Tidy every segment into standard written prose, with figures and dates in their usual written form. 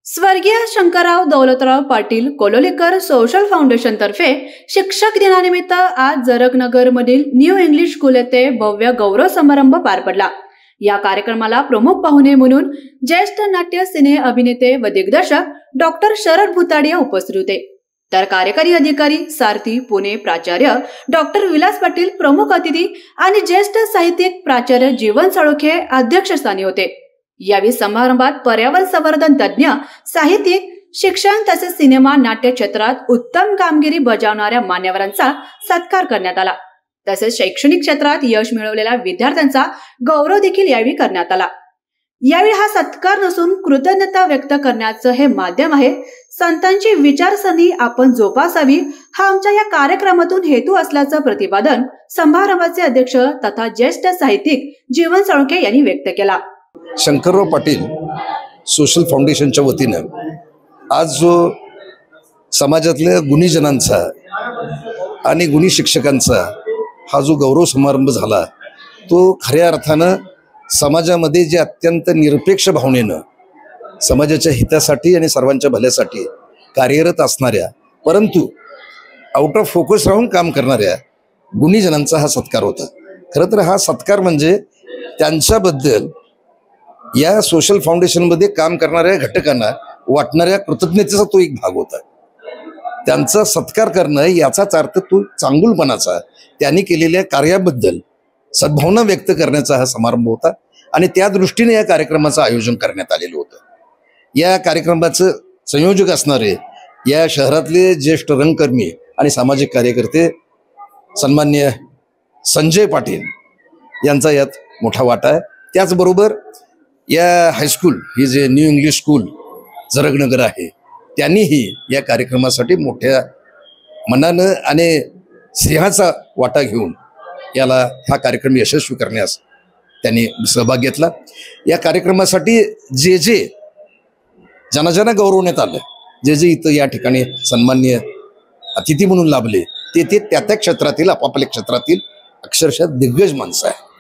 स्वर्गीय Shankarrao Daulatrao Patil कोलोलीकर social foundation तर्फे शिक्षक दिनानिमित्त आज जरगनगर मधील न्यू इंग्लिश स्कूल येथे भव्य गौरव समारंभ पार पडला। या कार्यक्रमाला प्रमुख पाहुणे म्हणून ज्येष्ठ नाट्य सिने अभिनेते व दिग्दर्शक डॉक्टर शरद भुताडिया उपस्थित होते, तर कार्यकारी अधिकारी सारथी पुणे प्राचार्य डॉक्टर विलास पाटील प्रमुख अतिथी आणि ज्येष्ठ साहित्यिक प्राचार्य जीवन साळोखे अध्यक्षस्थानी होते। यावेळी समारंभात पर्यावरण संवर्धन तज्ञ, साहित्यिक, शिक्षण तसेच सिनेमा नाट्य क्षेत्रात उत्तम कामगिरी बजावणाऱ्या मान्यवरांचा सत्कार करण्यात आला। तसेच शैक्षणिक क्षेत्रात यश मिळवलेल्या विद्यार्थ्यांचा गौरव देखील यावेळी करण्यात आला। यावेळी हा सत्कार नसून कृतज्ञता व्यक्त करण्याचं हे माध्यम आहे। संतांची विचारसरणी आपण जोपासावी हा आमच्या या कार्यक्रमातून हेतू असल्याचं प्रतिपादन समारंभाचे अध्यक्ष तथा ज्येष्ठ साहित्यिक जीवन साळोखे यांनी व्यक्त केला। शंकरराव पाटील सोशल फाउंडेशनच्या वतीनं आज जो समाजातल्या गुणीजनांचा आणि गुणी शिक्षकांचा हा जो गौरव समारंभ झाला, तो खऱ्या अर्थानं समाजामध्ये जे अत्यंत निरपेक्ष भावनेनं समाजाच्या हितासाठी आणि सर्वांच्या भल्यासाठी कार्यरत असणाऱ्या परंतु आउट ऑफ फोकस राहून काम करणाऱ्या गुणीजनांचा हा सत्कार होता। खरं तर हा सत्कार म्हणजे त्यांच्याबद्दल या सोशल फाउंडेशनमध्ये काम करणाऱ्या घटकांना वाटणाऱ्या कृतज्ञतेचा तो एक भाग होता। त्यांचा सत्कार करणं याचाच अर्थ तो चांगुलपणाचा, त्यांनी केलेल्या कार्याबद्दल सद्भावना व्यक्त करण्याचा हा समारंभ होता आणि त्या दृष्टीने या कार्यक्रमाचं आयोजन करण्यात आलेलं होतं। या कार्यक्रमाचं संयोजक असणारे या शहरातले ज्येष्ठ रंगकर्मी आणि सामाजिक कार्यकर्ते सन्माननीय संजय पाटील यांचा यात मोठा वाटा आहे। त्याचबरोबर या हायस्कूल ही जे न्यू इंग्लिश स्कूल जरगनगर आहे, त्यांनीही या कार्यक्रमासाठी मोठ्या मनानं आणि सिंहाचा वाटा घेऊन याला हा कार्यक्रम यशस्वी करण्यास त्यांनी सहभाग घेतला। या कार्यक्रमासाठी जे जे ज्यांना गौरवण्यात आलं, जे जे इथं या ठिकाणी सन्माननीय अतिथी म्हणून लाभले, ते त्या क्षेत्रातील आपापल्या क्षेत्रातील अक्षरशः दिग्गज माणसं आहे।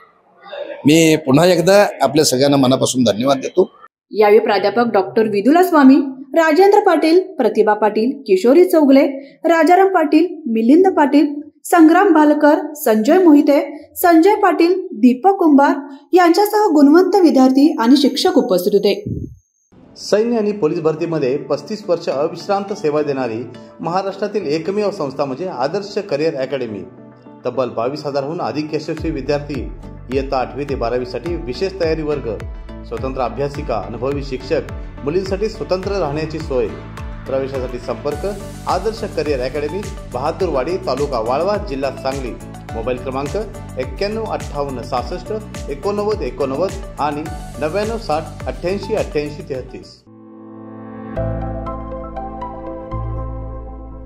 मी पुन्हा एकदा आपल्या सगळ्यांना मनापासून धन्यवाद देतो। यावेळी प्राध्यापक डॉक्टर विदुला स्वामी, राजेंद्र पाटील, प्रतिभा पाटील, किशोरी चौगले, राजाराम पाटील, मिलिंद पाटील, संग्राम भालकर, संजय मोहिते, संजय पाटील, दीपक कुंभार यांच्यासह गुणवंत विद्यार्थी आणि शिक्षक उपस्थित होते। सैन्य आणि पोलीस भरतीमध्ये 35 वर्ष अविश्रांत सेवा देणारी महाराष्ट्रातील एकमेव संस्था म्हणजे आदर्श करिअर अकॅडमी। तब्बल 22,000हून अधिक यशस्वी विद्यार्थी इयत्ता 8वी ते 12वी साठी विशेष तयारी वर्ग, स्वतंत्र अभ्यासिका, अनुभवी शिक्षक, मुलींसाठी स्वतंत्र राहण्याची सोय। प्रवेशासाठी संपर्क आदर्श करिअर अकॅडमी, बहादूरवाडी, तालुका वाळवा, जिल्हा सांगली। मोबाईल क्रमांक 915866 8989 आणि 9960 888833।